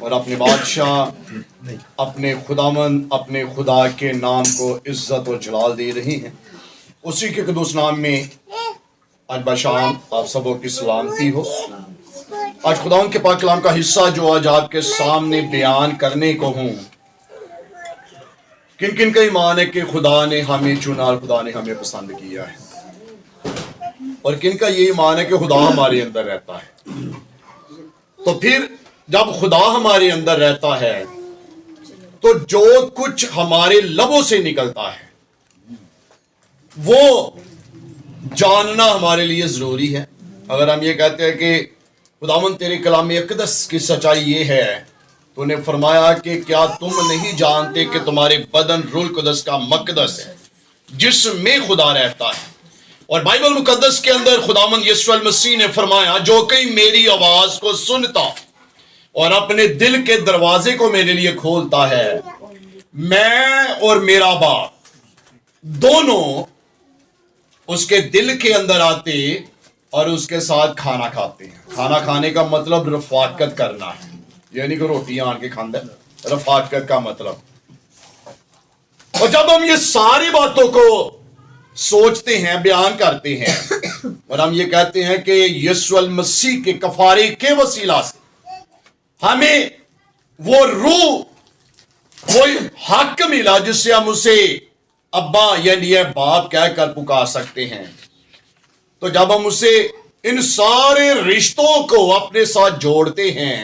اور اپنے بادشاہ اپنے خداوند اپنے خدا کے نام کو عزت و جلال دے رہے ہیں۔ اسی کے قدوس نام میں آج بشام آپ سبوں کی سلامتی ہو۔ آج خداوند کے پاک کلام کا حصہ جو آج آپ کے سامنے بیان کرنے کو ہوں، کن کن کا ایمان ہے کہ خدا نے ہمیں چنا اور خدا نے ہمیں پسند کیا ہے، اور کن کا یہ ایمان ہے کہ خدا ہمارے اندر رہتا ہے۔ تو پھر جب خدا ہمارے اندر رہتا ہے تو جو کچھ ہمارے لبوں سے نکلتا ہے وہ جاننا ہمارے لیے ضروری ہے۔ اگر ہم یہ کہتے ہیں کہ خداوند تیرے کلام اقدس کی سچائی یہ ہے، تو نے فرمایا کہ کیا تم نہیں جانتے کہ تمہارے بدن روح القدس کا مقدس ہے جس میں خدا رہتا ہے۔ اور بائبل مقدس کے اندر خداوند یسوع المسیح نے فرمایا جو کوئی میری آواز کو سنتا اور اپنے دل کے دروازے کو میرے لیے کھولتا ہے، میں اور میرا باپ دونوں اس کے دل کے اندر آتے اور اس کے ساتھ کھانا کھاتے ہیں۔ کھانا کھانے کا مطلب رفاقت کرنا ہے، یعنی کہ روٹیاں آن کے کھاندے، رفاقت کا مطلب۔ اور جب ہم یہ ساری باتوں کو سوچتے ہیں، بیان کرتے ہیں، اور ہم یہ کہتے ہیں کہ یسوع المسیح کے کفارے کے وسیلہ سے ہمیں وہ روح، وہ حق ملا جس سے ہم اسے ابا یعنی باپ کہہ کر پکار سکتے ہیں، تو جب ہم اسے ان سارے رشتوں کو اپنے ساتھ جوڑتے ہیں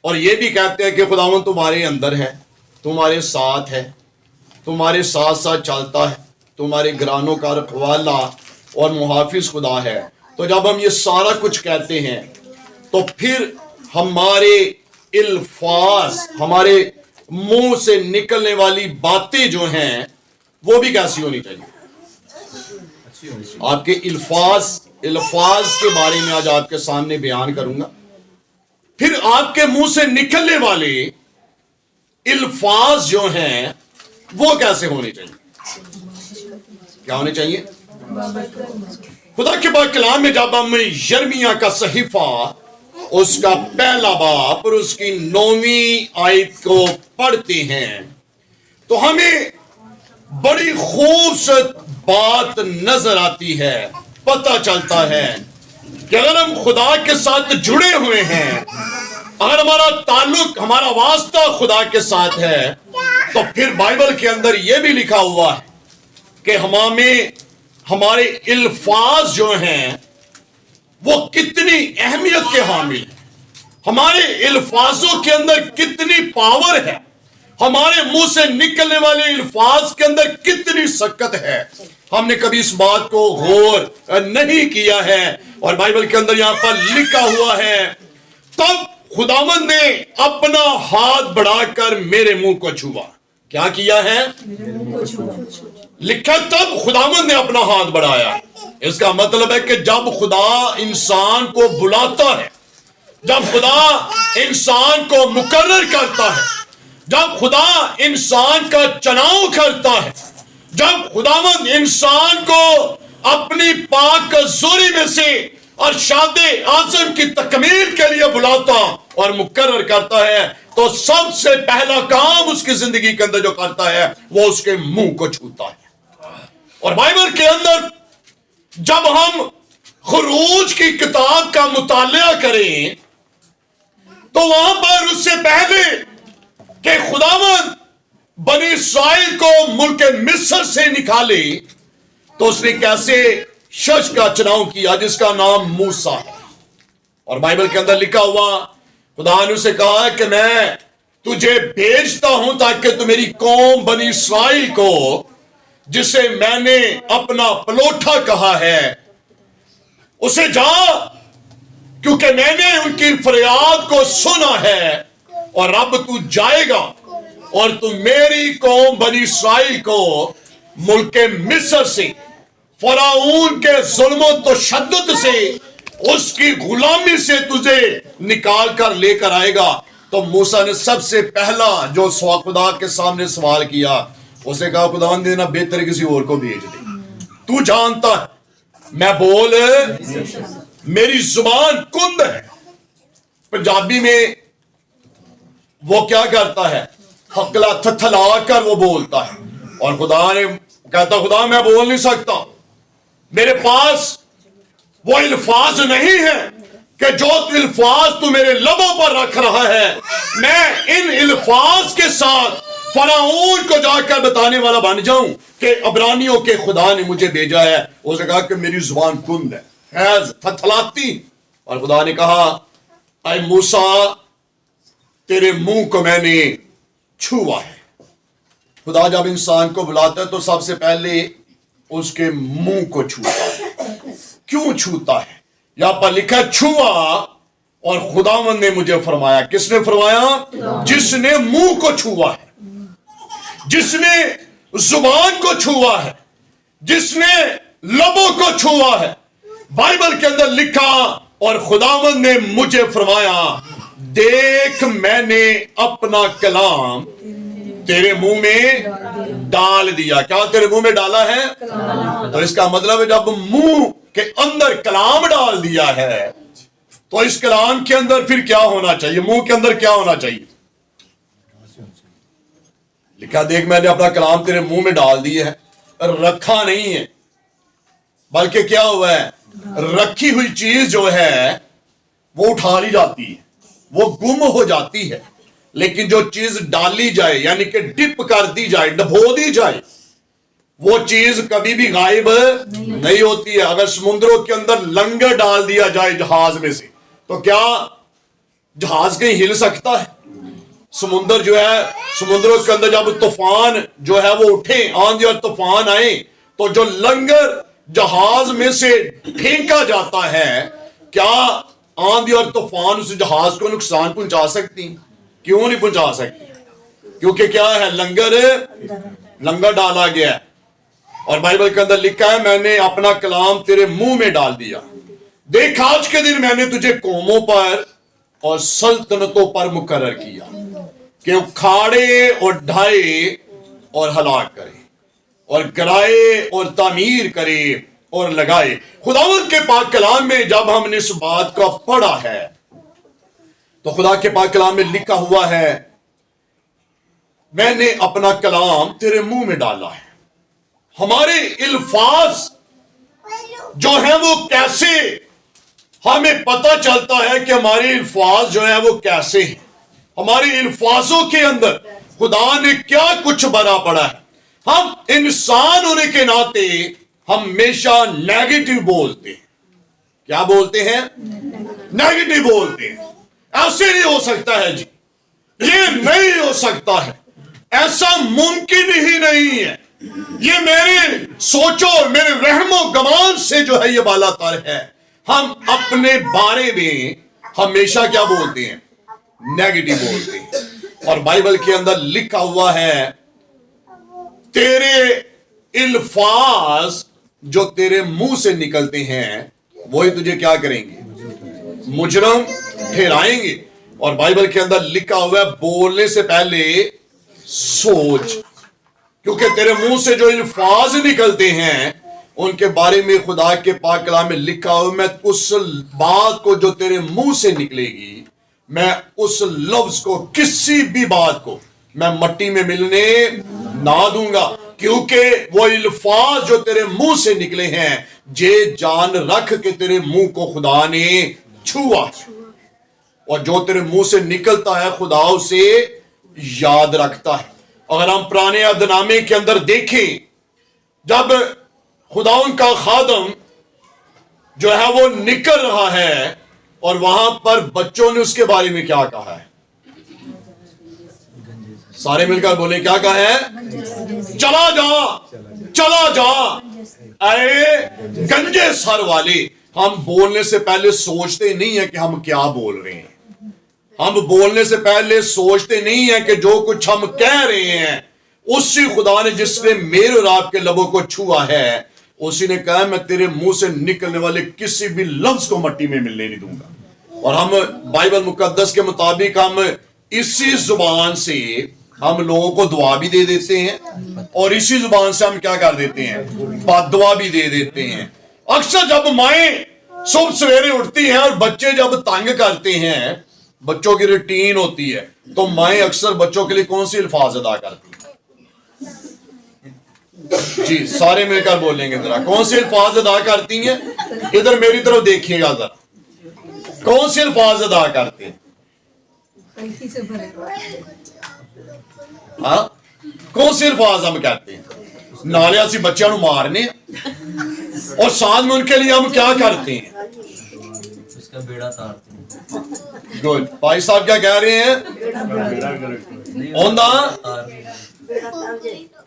اور یہ بھی کہتے ہیں کہ خداوند تمہارے اندر ہے، تمہارے ساتھ ہے، تمہارے ساتھ ساتھ چلتا ہے، تمہارے گرانوں کا رکھوالا اور محافظ خدا ہے، تو جب ہم یہ سارا کچھ کہتے ہیں تو پھر ہمارے الفاظ، ہمارے منہ سے نکلنے والی باتیں جو ہیں وہ بھی کیسی ہونی چاہیے؟ آپ کے الفاظ کے بارے میں آج آپ کے سامنے بیان کروں گا۔ پھر آپ کے منہ سے نکلنے والے الفاظ جو ہیں وہ کیسے ہونے چاہیے؟ کیا ہونے چاہیے؟ خدا کے پاک کلام میں جب ہم یرمیہ کا صحیفہ اس کا پہلا باب اور اس کی 9ویں آیت کو پڑھتے ہیں تو ہمیں بڑی خوبصورت بات نظر آتی ہے، پتہ چلتا ہے کہ اگر ہم خدا کے ساتھ جڑے ہوئے ہیں، اگر ہمارا تعلق، ہمارا واسطہ خدا کے ساتھ ہے، تو پھر بائبل کے اندر یہ بھی لکھا ہوا ہے کہ ہمارے الفاظ جو ہیں وہ کتنی اہمیت کے حامل ہیں، ہمارے الفاظوں کے اندر کتنی پاور ہے، ہمارے منہ سے نکلنے والے الفاظ کے اندر کتنی سکت ہے۔ ہم نے کبھی اس بات کو غور نہیں کیا ہے، اور بائبل کے اندر یہاں پر لکھا ہوا ہے تب خداوند نے اپنا ہاتھ بڑھا کر میرے منہ کو چھوا۔ کیا کیا ہے؟ لکھا تب خداوند نے اپنا ہاتھ بڑھایا۔ اس کا مطلب ہے کہ جب خدا انسان کو بلاتا ہے، جب خدا انسان کو مقرر کرتا ہے، جب خدا انسان کا چناؤ کرتا ہے، جب خداوند انسان کو اپنی پاک زوری میں سے ارشاد اعظم کی تکمیل کے لیے بلاتا اور مقرر کرتا ہے، تو سب سے پہلا کام اس کی زندگی کے اندر جو کرتا ہے وہ اس کے منہ کو چھوتا ہے۔ اور بائبل کے اندر جب ہم خروج کی کتاب کا مطالعہ کریں تو وہاں پر اس سے پہلے کہ خداوند بنی اسرائیل کو ملک مصر سے نکالے تو اس نے کیسے شخص کا چناؤ کیا جس کا نام موسیٰ ہے۔ اور بائبل کے اندر لکھا ہوا خدا نے اسے کہا کہ میں تجھے بھیجتا ہوں تاکہ تو میری قوم بنی اسرائیل کو، جسے میں نے اپنا پلوٹا کہا ہے، اسے جا، کیونکہ میں نے ان کی فریاد کو سنا ہے، اور اب تو جائے گا اور تو میری قوم بنی اسرائیل کو ملک مصر سے، فرعون کے ظلم و تشدد سے، اس کی غلامی سے تجھے نکال کر لے کر آئے گا۔ تو موسیٰ نے سب سے پہلا جو خدا کے سامنے سوال کیا، اسے کہا خدا نے دینا بہتر کسی اور کو بھیج دے، تو جانتا ہے میں بول، میری زبان کند ہے۔ پنجابی میں وہ کیا کرتا ہے؟ ہکلا تھتھلا کر وہ بولتا ہے، اور خدا نے کہتا خدا میں بول نہیں سکتا، میرے پاس وہ الفاظ نہیں ہیں کہ جو الفاظ تو میرے لبوں پر رکھ رہا ہے میں ان الفاظ کے ساتھ فرعون کو جا کر بتانے والا بن جاؤں کہ عبرانیوں کے خدا نے مجھے بھیجا ہے۔ اس نے کہا کہ میری زبان کند ہے، حیض تھتھلاتی، اور خدا نے کہا اے موسیٰ تیرے منہ کو میں نے چھوا ہے۔ خدا جب انسان کو بلاتا ہے تو سب سے پہلے اس کے منہ کو چھوتا ہے۔ کیوں چھوتا ہے؟ یہاں پر لکھا چھوا، اور خداوند نے مجھے فرمایا، کس نے فرمایا؟ جس نے منہ کو چھوا ہے، جس نے زبان کو چھوا ہے، جس نے لبوں کو چھوا ہے۔ بائبل کے اندر لکھا اور خداوند نے مجھے فرمایا دیکھ میں نے اپنا کلام تیرے منہ میں ڈال دیا۔ کیا تیرے منہ میں ڈالا ہے؟ تو اس کا مطلب ہے جب منہ کے اندر کلام ڈال دیا ہے تو اس کلام کے اندر پھر کیا ہونا چاہیے؟ منہ کے اندر کیا ہونا چاہیے؟ لکھا دیکھ میں نے اپنا کلام تیرے منہ میں ڈال دیا ہے، رکھا نہیں ہے، بلکہ کیا ہوا ہے؟ رکھی ہوئی چیز جو ہے وہ اٹھا لی جاتی ہے، وہ گم ہو جاتی ہے، لیکن جو چیز ڈالی جائے یعنی کہ ڈپ کر دی جائے، ڈبو دی جائے، وہ چیز کبھی بھی غائب نہیں ہوتی ہے۔ اگر سمندروں کے اندر لنگر ڈال دیا جائے جہاز میں سے تو کیا جہاز کہیں ہل سکتا ہے؟ سمندر جو ہے، سمندروں کے اندر جب طوفان جو ہے وہ اٹھے، آندھی اور طوفان آئے تو جو لنگر جہاز میں سے پھینکا جاتا ہے، کیا آندھی اور طوفان اس جہاز کو نقصان پہنچا سکتی؟ کیوں نہیں پہنچا سکتی؟ کیونکہ کیا ہے؟ لنگر ڈالا گیا ہے۔ اور بائبل کے اندر لکھا ہے میں نے اپنا کلام تیرے منہ میں ڈال دیا، دیکھ آج کے دن میں نے تجھے قوموں پر اور سلطنتوں پر مقرر کیا کہ اکھاڑے اور ڈھائے اور ہلاک کرے اور گرائے اور تعمیر کرے اور لگائے۔ خداوند کے پاک کلام میں جب ہم نے اس بات کا پڑھا ہے تو خدا کے پاک کلام میں لکھا ہوا ہے میں نے اپنا کلام تیرے منہ میں ڈالا ہے۔ ہمارے الفاظ جو ہیں وہ کیسے، ہمیں پتہ چلتا ہے کہ ہمارے الفاظ جو ہیں وہ کیسے ہیں۔ ہمارے الفاظوں کے اندر خدا نے کیا کچھ بھرا پڑا ہے۔ ہم انسان ہونے کے ناطے ہمیشہ نیگیٹو بولتے ہیں۔ کیا بولتے ہیں؟ نیگیٹو بولتے ہیں۔ ایسے نہیں ہو سکتا ہے جی، یہ نہیں ہو سکتا ہے، ایسا ممکن ہی نہیں ہے، یہ میرے سوچو میرے رحم و گمان سے جو ہے یہ بالا تر ہے۔ ہم اپنے بارے میں ہمیشہ کیا بولتے ہیں؟ نیگیٹو بولتے ہیں۔ اور بائبل کے اندر لکھا ہوا ہے تیرے الفاظ جو تیرے منہ سے نکلتے ہیں وہی تجھے کیا کریں گے؟ مجرم ٹھہرائیں گے۔ اور بائبل کے اندر لکھا ہوا ہے بولنے سے پہلے سوچ، کیونکہ تیرے منہ سے جو الفاظ نکلتے ہیں ان کے بارے میں خدا کے پاک کلام میں لکھا ہوا میں اس بات کو جو تیرے منہ سے نکلے گی، میں اس لفظ کو، کسی بھی بات کو میں مٹی میں ملنے نہ دوں گا، کیونکہ وہ الفاظ جو تیرے منہ سے نکلے ہیں جے جان رکھ کے تیرے منہ کو خدا نے چھوا، اور جو تیرے منہ سے نکلتا ہے خدا اسے یاد رکھتا ہے۔ اگر ہم پرانے عہد نامے کے اندر دیکھیں، جب خدا ان کا خادم جو ہے وہ نکل رہا ہے اور وہاں پر بچوں نے اس کے بارے میں کیا کہا ہے؟ سارے مل کر بولیں، کیا کہا ہے؟ چلا جا، چلا جا اے گنجے سر والے۔ ہم بولنے سے پہلے سوچتے نہیں ہیں کہ ہم کیا بول رہے ہیں، ہم بولنے سے پہلے سوچتے نہیں ہیں کہ جو کچھ ہم کہہ رہے ہیں اسی خدا نے جس نے میرے اور آپ کے لبوں کو چھوا ہے اسی نے کہا میں تیرے منہ سے نکلنے والے کسی بھی لفظ کو مٹی میں ملنے نہیں دوں گا۔ اور ہم بائبل مقدس کے مطابق ہم اسی زبان سے ہم لوگوں کو دعا بھی دے دیتے ہیں اور اسی زبان سے ہم کیا کر دیتے ہیں؟ بد دعا بھی دے دیتے ہیں۔ اکثر جب مائیں صبح سویرے اٹھتی ہیں اور بچے جب تنگ کرتے ہیں بچوں کی روٹین ہوتی ہے، تو مائیں اکثر بچوں کے لیے کون سی الفاظ ادا کرتی ہیں؟ جی سارے مل کر بولیں گے ذرا، کون سے الفاظ ادا کرتی ہیں؟ ادھر میری طرف دیکھیے گا ذرا، کون سے الفاظ ادا کرتے ہیں؟ ہاں کون سے الفاظ ہم کہتے ہیں؟ نالے اسی بچوں کو مارنے، اور ساتھ میں ان کے لیے ہم کیا کرتے ہیں؟ اس کا بیڑا تارتے ہیں۔ گڈ، بھائی صاحب کیا کہہ رہے ہیں؟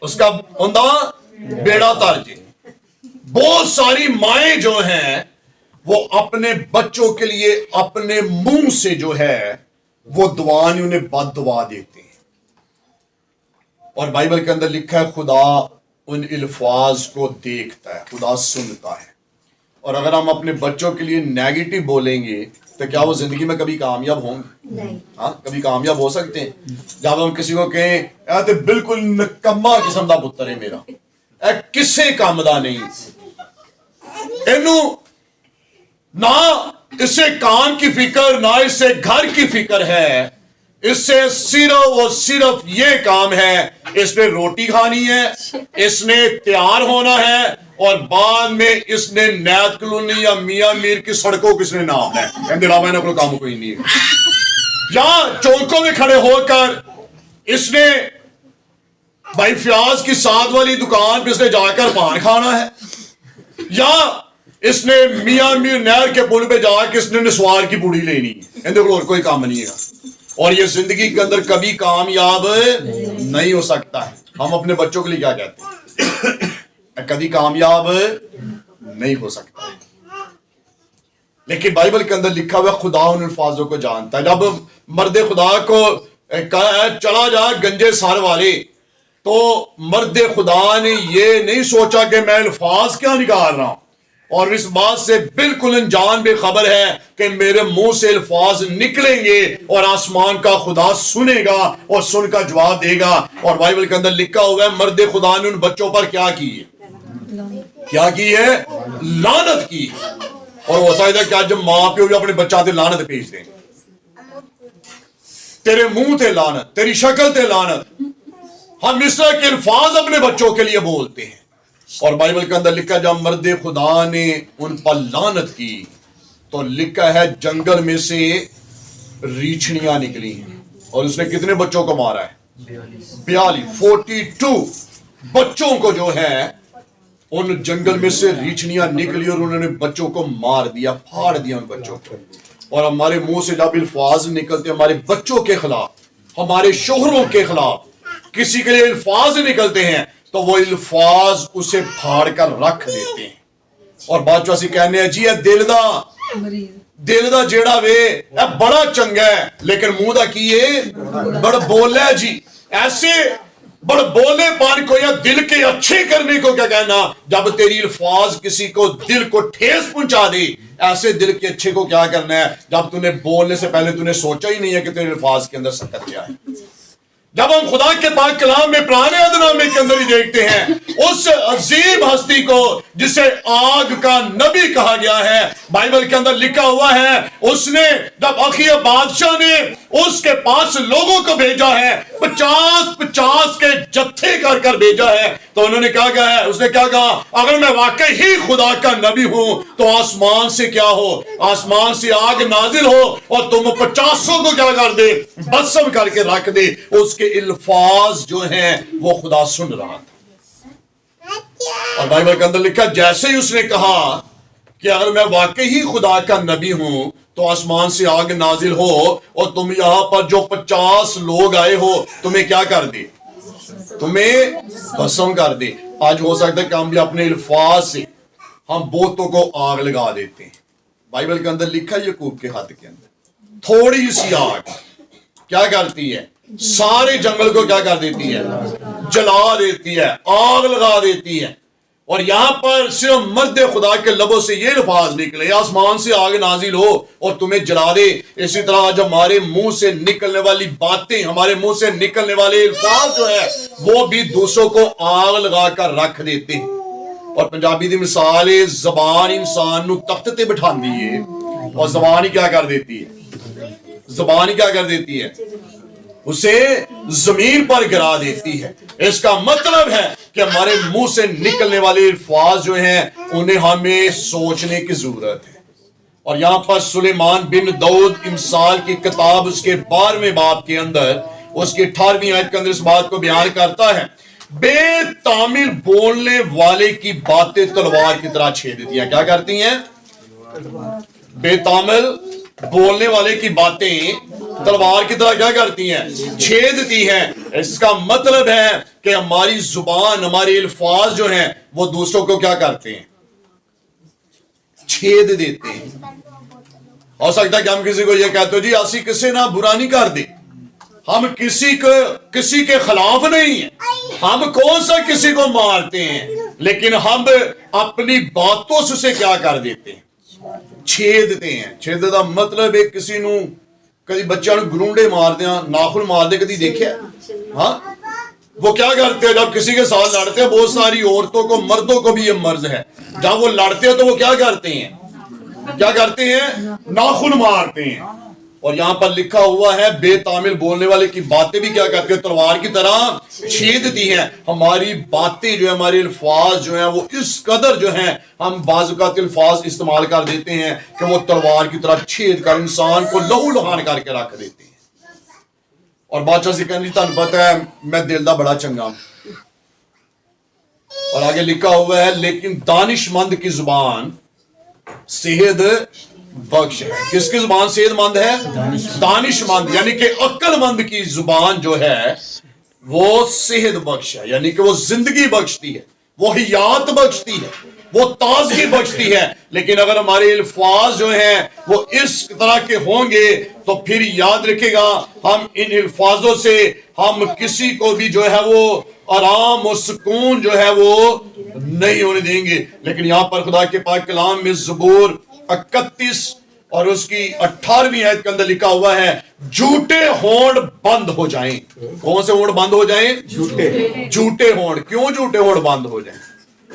اس کا بیڑا ترجے۔ بہت ساری مائیں جو ہیں وہ اپنے بچوں کے لیے اپنے منہ سے جو ہے وہ دعا نہیں، انہیں بد دعا دیتے ہیں، اور بائبل کے اندر لکھا ہے خدا ان الفاظ کو دیکھتا ہے، خدا سنتا ہے۔ اور اگر ہم اپنے بچوں کے لیے نیگیٹو بولیں گے تو کیا وہ زندگی میں کبھی کامیاب ہوں گے؟ ہاں کبھی کامیاب ہو سکتے ہیں؟ جب ہم کسی کو کہیں اے تے بالکل نکما قسم دا پتر ہے میرا، اے کسے کام دا نہیں، اینو نہ اس سے کام کی فکر نہ اس سے گھر کی فکر ہے، اس سے صرف اور صرف یہ کام ہے، اس نے روٹی کھانی ہے، اس نے تیار ہونا ہے، اور بعد میں اس نے نیت کلونی یا میاں میر کی سڑکوں کس نے نام ہے، میں نے کوئی کام کوئی نہیں ہے، یا چوکوں میں کھڑے ہو کر اس نے بھائی فیاض کی ساتھ والی دکان پہ اس نے جا کر پان کھانا ہے، یا اس نے میاں میر نہر کے پل پہ جا کے اس نے نسوار کی پوڑی لینی ہے، اندر اور کوئی کام نہیں ہے، اور یہ زندگی کے اندر کبھی کامیاب نہیں ہو سکتا ہے۔ ہم اپنے بچوں کے لیے کیا کہتے ہیں؟ کبھی کامیاب نہیں ہو سکتا، لیکن بائبل کے اندر لکھا ہوا خدا ان الفاظوں کو جانتا ہے۔ جب مرد خدا کو کہا چلا جا گنجے سار والے، تو مرد خدا نے یہ نہیں سوچا کہ میں الفاظ کیا نکال رہا ہوں، اور اس بات سے بالکل انجان بے خبر ہے کہ میرے منہ سے الفاظ نکلیں گے اور آسمان کا خدا سنے گا اور سن کا جواب دے گا۔ اور بائبل کے اندر لکھا ہوا ہے مرد خدا نے ان بچوں پر کیا کی ہے؟ کیا کی ہے؟ لعنت کی۔ اور ہو سکتا ہے کہ آج ماں پیو بھی اپنے بچہ تے لعنت بھیج دیں، تیرے منہ تے لعنت، تیری شکل تے لعنت۔ ہم اس طرح کے الفاظ اپنے بچوں کے لیے بولتے ہیں، اور بائبل کے اندر لکھا جب مرد خدا نے ان پر لعنت کی تو لکھا ہے جنگل میں سے ریچھنیاں نکلی ہیں، اور اس نے کتنے بچوں کو مارا ہے؟ 42 بچوں کو جو ہے ان جنگل میں سے ریچھنیاں نکلی، اور انہوں نے بچوں کو مار دیا، پھاڑ دیا ان بچوں کو۔ اور ہمارے منہ سے جب الفاظ نکلتے ہمارے بچوں کے خلاف، ہمارے شوہروں کے خلاف، کسی کے لیے الفاظ نکلتے ہیں تو وہ الفاظ اسے پھاڑ کر رکھ دیتے ہیں، اور بات جو اسی کہنے ہیں جی دل دا جیڑا وے بڑا چنگا ہے لیکن منہ دا کیے بڑا بول ہے جی، ایسے بڑا بولے پان کو یا دل کے اچھے کرنے کو کیا کہنا، جب تیری الفاظ کسی کو دل کو ٹھیس پہنچا دے، ایسے دل کے اچھے کو کیا کرنا ہے جب تو نے بولنے سے پہلے تو نے سوچا ہی نہیں ہے کہ تیرے الفاظ کے اندر سکت کیا ہے۔ جب ہم خدا کے پاک کلام میں پرانے عہد نامے کے اندر ہی دیکھتے ہیں اس عظیم ہستی کو جسے آگ کا نبی کہا گیا ہے، بائبل کے اندر لکھا ہوا ہے اس نے جب اخیہ بادشاہ نے اس کے پاس لوگوں کو بھیجا ہے، 50 کے جتھے کر کر بھیجا ہے، تو انہوں نے کیا کہا ہے؟ اس نے کیا کہا اگر میں واقعی ہی خدا کا نبی ہوں تو آسمان سے کیا ہو، آسمان سے آگ نازل ہو اور تم 50 کو کیا کر دے، بسم کر کے رکھ دے۔ اس کے الفاظ جو ہیں وہ خدا سن رہا تھا، اور بائبل کے اندر لکھا جیسے ہی اس نے کہا کہ اگر میں واقعی ہی خدا کا نبی ہوں تو آسمان سے آگ نازل ہو اور تم یہاں پر جو 50 لوگ آئے ہو تمہیں کیا کر دے، تمہیں بھسم کر دے۔ آج ہو سکتا ہے کہ ہم بھی اپنے الفاظ سے ہم بہتوں کو آگ لگا دیتے ہیں۔ بائبل کے اندر لکھا یعقوب کے خط کے اندر تھوڑی سی آگ کیا کرتی ہے، سارے جنگل کو کیا کر دیتی ہے، جلا دیتی ہے، آگ لگا دیتی ہے۔ اور یہاں پر صرف مرد خدا کے لبوں سے یہ الفاظ نکلے آسمان سے آگ نازل ہو اور تمہیں جلا دے۔ اسی طرح آج ہمارے منہ سے نکلنے والی باتیں، ہمارے منہ سے نکلنے والے الفاظ جو ہے وہ بھی دوسروں کو آگ لگا کر رکھ دیتے ہیں۔ اور پنجابی دی مثال ہے زبان انسان نو تخت تے بٹھاندی ہے اور زبان ہی کیا کر دیتی ہے، زبان کیا کر دیتی ہے؟ اسے زمین پر گرا دیتی ہے۔ اس کا مطلب ہے کہ ہمارے منہ سے نکلنے والے الفاظ جو ہیں انہیں ہمیں سوچنے کی ضرورت ہے۔ اور یہاں پر سلیمان بن داؤد امثال کی کتاب اس کے 12ویں باب کے اندر اس کی 18ویں آیت کے اندر اس بات کو بیان کرتا ہے، بے تعمیل بولنے والے کی باتیں تلوار کی طرح چھیدتی ہیں۔ کیا کرتی ہیں؟ بے تعمیل بولنے والے کی باتیں تلوار کی طرح کیا کرتی ہیں؟ چھیدتی ہیں۔ اس کا مطلب ہے کہ ہماری زبان، ہمارے الفاظ جو ہیں وہ دوسروں کو کیا کرتے ہیں؟ چھید دیتے ہیں۔ ہو سکتا ہے کہ ہم کسی کو یہ کہتے ہو جی اسی کسی نہ برا نہیں کر دے، ہم کسی کے خلاف نہیں ہیں، ہم کون سا کسی کو مارتے ہیں، لیکن ہم اپنی باتوں سے اسے کیا کر دیتے ہیں؟ چھیدتے ہیں۔ چھیدنے کا مطلب ہے کسی نو کدی بچہ نو گرونڈے مار دیا، ناخن مار دے، کدی دیکھا؟ ہاں، وہ کیا کرتے ہیں جب کسی کے ساتھ لڑتے ہیں؟ بہت ساری عورتوں کو، مردوں کو بھی یہ مرض ہے، جب وہ لڑتے ہیں تو وہ کیا کرتے ہیں؟ کیا کرتے ہیں؟ ناخن مارتے ہیں۔ اور یہاں پر لکھا ہوا ہے بے تعمیل بولنے والے کی باتیں بھی کیا کرتے ہیں؟ تلوار کی طرح چھیدتی ہیں۔ ہماری باتیں جو ہیں، ہمارے الفاظ جو ہیں وہ اس قدر جو ہیں، ہم بعض اوقات الفاظ استعمال کر دیتے ہیں کہ وہ تلوار کی طرح چھید کر انسان کو لہو لہان کر کے رکھ دیتے ہیں۔ اور بادشاہ سے کہنے تن پتا ہے میں دل دا بڑا چنگا ہوں۔ اور آگے لکھا ہوا ہے لیکن دانش مند کی زبان صحت بخش ہے۔ کس کی زبان صحت مند ہے؟ دانش مند، یعنی کہ عقل مند کی زبان جو ہے وہ صحت بخش ہے، یعنی کہ وہ زندگی بخشتی ہے، وہ حیات بخشتی ہے، وہ تازگی بخشتی ہے۔ لیکن اگر ہمارے الفاظ جو ہیں وہ اس طرح کے ہوں گے تو پھر یاد رکھے گا ہم ان الفاظوں سے ہم کسی کو بھی جو ہے وہ آرام اور سکون جو ہے وہ نہیں ہونے دیں گے۔ لیکن یہاں پر خدا کے پاک کلام میں زبور 31 اور اس کی 18ویں آیت کے اندر لکھا ہوا ہے جھوٹے ہونٹ بند ہو جائیں۔ کون سے ہونٹ بند ہو جائیں؟ جھوٹے ہونٹ۔ کیوں جھوٹے ہونٹ بند ہو جائیں؟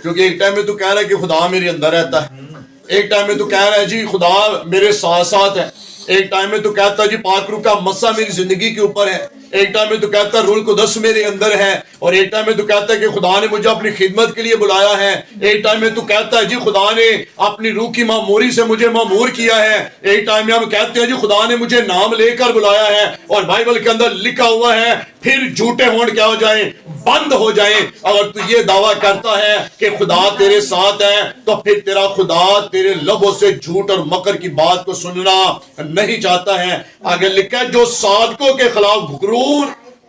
کیونکہ ایک ٹائم میں تو کہہ رہا ہے کہ خدا میرے اندر رہتا ہے، ایک ٹائم میں تو کہہ رہا ہے جی خدا میرے ساتھ ساتھ ہے، ایک ٹائم میں تو کہتا ہے جی پاک روح کا مسا میری زندگی کے اوپر ہے، ایک ٹائم میں تو کہتا ہے روح القدس میرے اندر ہے، اور ایک ٹائم میں تو کہتا ہے کہ خدا نے مجھے اپنی خدمت کے لیے بلایا ہے، ایک ٹائم میں تو کہتا ہے جی خدا نے اپنی روح کی معموری سے مجھے معمور کیا ہے، ایک ٹائم میں ہم کہتے ہیں جی خدا نے مجھے نام لے کر بلایا ہے۔ اور بائبل کے اندر لکھا ہوا ہے پھر جھوٹے ہونٹ کیا ہو جائیں؟ بند ہو جائیں۔ اگر تو یہ دعویٰ کرتا ہے کہ خدا تیرے ساتھ ہے تو پھر تیرا خدا تیرے لبوں سے جھوٹ اور مکر کی بات کو سننا نہیں چاہتا ہے۔ آگے لکھا ہے جو صادقوں کے خلاف غرور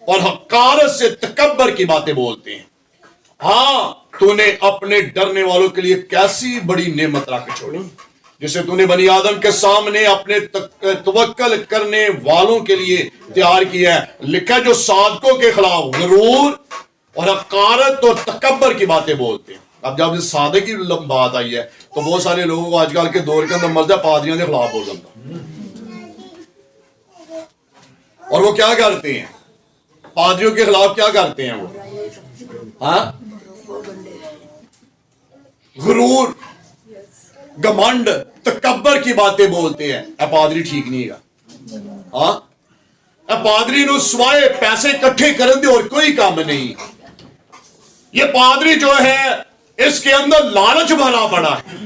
اور حقارت سے تکبر کی باتیں بولتے ہیں۔ ہاں، تو نے اپنے ڈرنے والوں کے لیے کیسی بڑی نعمت رکھ چھوڑی، جسے تو نے بنی آدم کے سامنے اپنے توکل کرنے والوں کے لیے تیار کیا ہے۔ لکھا جو صادقوں کے خلاف غرور اور حقارت اور تکبر کی باتیں بولتے ہیں۔ اب جب اس صادق کی بات آئی ہے تو بہت سارے لوگوں کو آج کل کے دور کے اندر مرضی پادریوں کے خلاف بول رہا، اور وہ کیا کرتے ہیں؟ پادریوں کے خلاف کیا کرتے ہیں وہ؟ ہاں، غرور، گمنڈ، تکبر کی باتیں بولتے ہیں۔ اے پادری ٹھیک نہیں گا، ہاں، اے پادری نو سوائے پیسے کٹھے کرن دے اور کوئی کام نہیں۔ یہ پادری جو ہے اس کے اندر لالچ بھرا پڑا ہے۔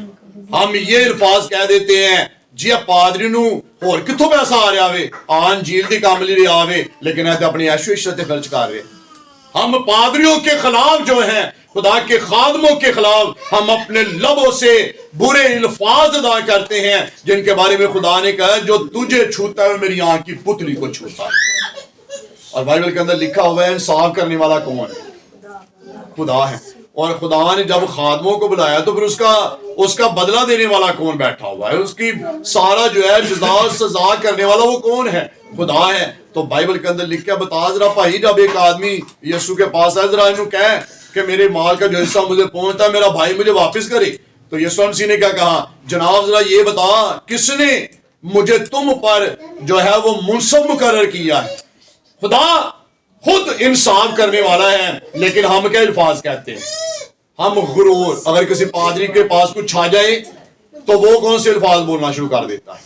ہم یہ الفاظ کہہ دیتے ہیں جی پادری نو اور کتوں پیسہ آ رہا ہوئے، آن جیل دی کام لی آوے، لیکن ایسے اپنی عیش و عشرت خرچ کر رہے۔ ہم پادریوں کے خلاف جو ہیں، خدا کے خادموں کے خلاف ہم اپنے لبوں سے برے الفاظ ادا کرتے ہیں، جن کے بارے میں خدا نے کہا جو تجھے چھوتا ہے میری آنکھ کی پتلی کو چھوتا ہے۔ اور بائبل کے اندر لکھا ہوا ہے انصاف کرنے والا کون ہے؟ خدا ہے۔ اور خدا نے جب خادموں کو بلایا تو پھر اس کا بدلہ دینے والا کون بیٹھا ہوا ہے؟ اس کی سارا جو ہے جزا سزا کرنے والا وہ کون ہے؟ خدا ہے۔ تو بائبل کے اندر لکھا بتا ذرا بھائی، جب ایک آدمی یسوع کے پاس آئے ذرا انہوں کہے کہ میرے مال کا جو حصہ مجھے پہنچتا ہے میرا بھائی مجھے واپس کرے، تو یسوع مسیح نے کیا کہا؟ جناب ذرا یہ بتا کس نے مجھے تم پر جو ہے وہ منصب مقرر کیا ہے؟ خدا خود انصاف کرنے والا ہے، لیکن ہم کیا الفاظ کہتے ہیں؟ ہم غرور۔ اگر کسی پادری کے پاس کچھ چھا جائے تو وہ کون سے الفاظ بولنا شروع کر دیتا ہے؟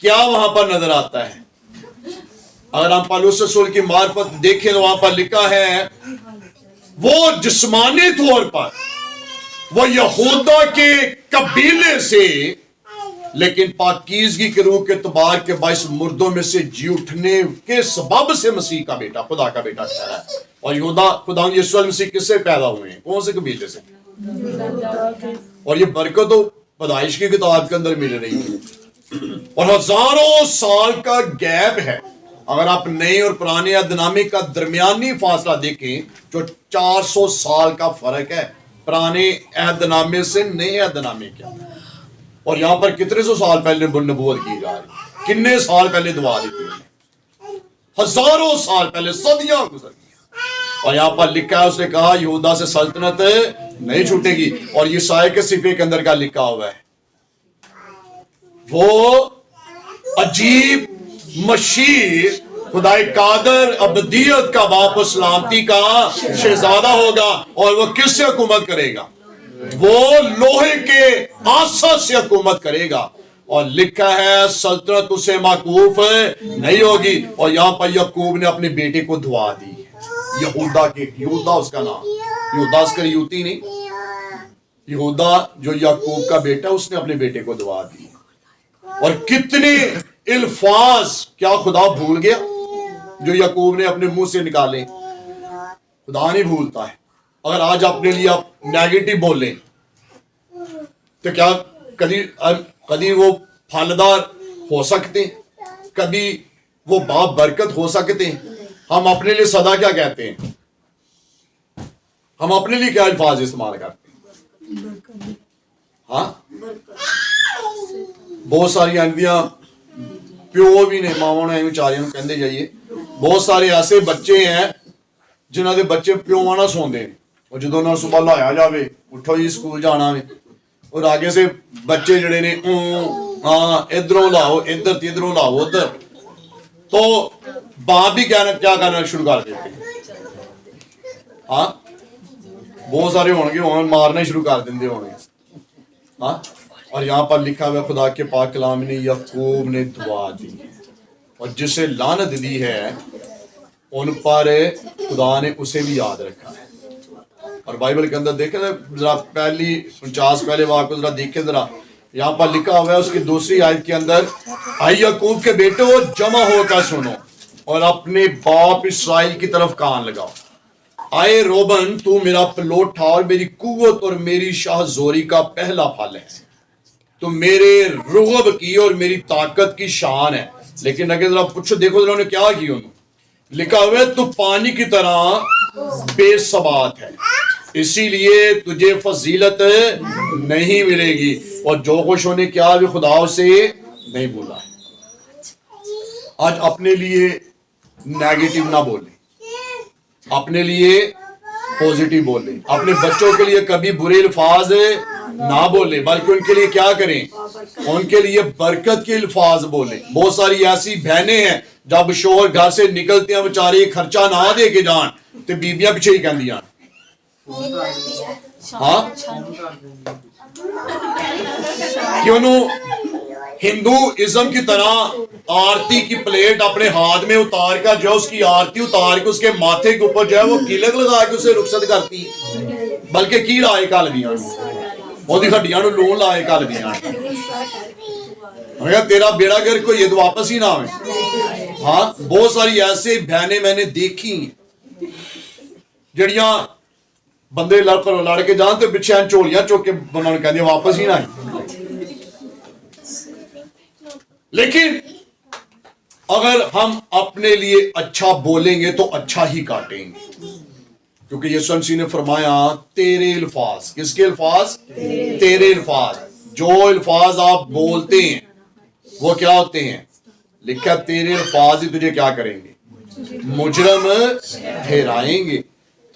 کیا وہاں پر نظر آتا ہے؟ اگر ہم پالوس رسول کی معرفت دیکھیں تو وہاں پر لکھا ہے وہ جسمانی طور پر وہ یہودا کے قبیلے سے، لیکن پاکیزگی کے روح کے اعتبار کے باعث مردوں میں سے جی اٹھنے کے سبب سے مسیح کا بیٹا، خدا کا بیٹا ٹھہرا ہے۔ اور یہودا خدا یسوع مسیح کس سے پیدا ہوئے ہیں؟ کون سے قبیلے سے؟ اور یہ برکت تو پیدائش کی کتاب کے اندر مل رہی ہے، اور ہزاروں سال کا گیپ ہے۔ اگر آپ نئے اور پرانے عہد نامے کا درمیانی فاصلہ دیکھیں جو 400 سال کا فرق ہے پرانے عہد نامے سے نئے عہد نامے کے اندر، اور یہاں پر کتنے سو سال پہلے نبوت کی جا رہی ہے، کتنے سال پہلے دعا دی گئی، ہزاروں سال پہلے، صدیاں گزر گئی، اور یہاں پر لکھا ہے اس نے کہا یہودا سے سلطنت نہیں چھوٹے گی۔ اور یسائی کے صفحے کے اندر کیا لکھا ہوا ہے؟ وہ عجیب مشیر خدائے قادر ابدیت کا باپ و سلامتی کا شہزادہ ہوگا، اور وہ کس سے حکومت کرے گا؟ وہ لوہے کے آسا سے حکومت کرے گا، اور لکھا ہے سلطنت اسے موقوف نہیں ہوگی۔ اور یہاں پر یعقوب نے اپنے بیٹے کو دعا دی، یہودا اس کا نام، یہودا اسکریوتی نہیں، یہودا جو یعقوب کا بیٹا، اس نے اپنے بیٹے کو دعا دی۔ اور کتنے الفاظ کیا خدا بھول گیا جو یعقوب نے اپنے منہ سے نکالے؟ خدا نہیں بھولتا ہے۔ اگر آج اپنے لیے آپ نیگیٹو بولیں تو کیا کبھی وہ پھلدار ہو سکتے ہیں؟ کبھی وہ باپ برکت ہو سکتے ہیں؟ ہم اپنے لیے سدا کیا کہتے ہیں؟ ہم اپنے لیے کیا الفاظ استعمال کرتے ہیں؟ ہاں، بہت ساری آندیاں پیو بھی نے ماواں نے بیچاریاں کہندے جائیے، بہت سارے ایسے بچے ہیں جنہاں دے بچے پیو نہ سوندے، اور جدوں نہ صبح لایا جاوے اٹھو جی سکول جانا ہے، اور آگے سے بچے جڑے نے ہاں ادھروں لاؤ ادھر، ادھروں لاؤ ادھر، تو باپ بھی کیا کرنا شروع کر دیتے ہیں۔ ہاں، بہت سارے ہون گے مارنا شروع کر دیں ہون گے۔ ہاں، اور یہاں پر لکھا ہوا خدا کے پاک کلام نے یعقوب نے دعا دی، اور جسے لعنت دی ہے ان پر خدا نے اسے بھی یاد رکھا ہے۔ اور بائبل کے اندر دیکھیں ذرا پہلی 49 پہلے واقعہ ذرا دیکھیں ذرا، یہاں پر لکھا ہوا ہے اس کی دوسری آیت کے اندر، آئی یعقوب کے بیٹو جمع ہو کر سنو اور اپنے باپ اسرائیل کی طرف کان لگاؤ۔ آئے روبن تو میرا پلوٹ تھا اور میری قوت اور میری شاہ زوری کا پہلا پھل ہے، تو میرے رغب کی اور میری طاقت کی شان ہے۔ لیکن اگر ذرا پوچھو دیکھو ذرا انہوں نے کیا کی، انہوں لکھا ہوا ہے تو پانی کی طرح بے ثبات ہے، اسی لیے تجھے فضیلت نہیں ملے گی، اور جو کچھ انہوں نے کیا بھی خدا سے نہیں بولا ہے۔ آج اپنے لیے نیگیٹو نہ بولیں، اپنے لیے پوزیٹو بولیں، اپنے بچوں کے لیے کبھی برے الفاظ نہ بولیں، بلکہ ان کے لیے کیا کریں؟ ان کے لیے برکت کے الفاظ بولیں۔ بہت ساری ایسی بہنیں ہیں جب شوہر گھر سے نکلتے ہیں بیچارے خرچہ نہ دے کے جان تو بیبیاں پیچھے ہی کہندیاں ہاں کہ انہوں ہندو ازم کی طرح آرتی کی پلیٹ اپنے ہاتھ میں اتار کر جو اس کی آرتی اتار کے اس کے ماتھے کے اوپر جو ہے وہ کیلک لگا کے اسے رخصت کرتی ہے، بلکہ کی لائے کل دیاں وہ دی ہڈیاں نو لون لائے کل دیاں، اگر تیرا بیڑا گر کو یہ تو واپس ہی نہ آئے۔ ہاں، بہت ساری ایسے بہنیں میں نے دیکھی ہیں جڑیاں بندے لڑ کے جان تو پچھے چولیاں چوک کے انہوں نے کہتے واپس ہی نہ آئے۔ لیکن اگر ہم اپنے لیے اچھا بولیں گے تو اچھا ہی کاٹیں گے، کیونکہ یسوع مسیح نے فرمایا تیرے الفاظ، کس کے الفاظ؟ تیرے الفاظ، جو الفاظ آپ بولتے ہیں وہ کیا ہوتے ہیں؟ لکھا تیرے الفاظ ہی تجھے کیا کریں گے؟ مجرم ٹھہرائیں گے۔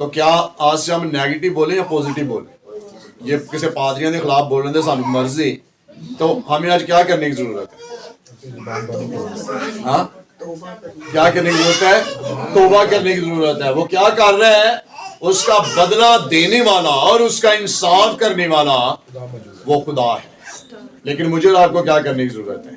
تو کیا آج سے ہم نیگیٹو بولیں یا پوزیٹو بولیں؟ یہ کسی پادریاں کے خلاف بول رہے ہیں سانو مرضی، تو ہمیں آج کیا کرنے کی ضرورت ہے؟ ہاں، کیا کرنے کی ضرورت ہے؟ توبہ کرنے کی ضرورت ہے۔ وہ کیا کر رہا ہے؟ اس کا بدلہ دینے والا اور اس کا انصاف کرنے والا وہ خدا ہے، لیکن مجھے اور آپ کو کیا کرنے کی ضرورت ہے؟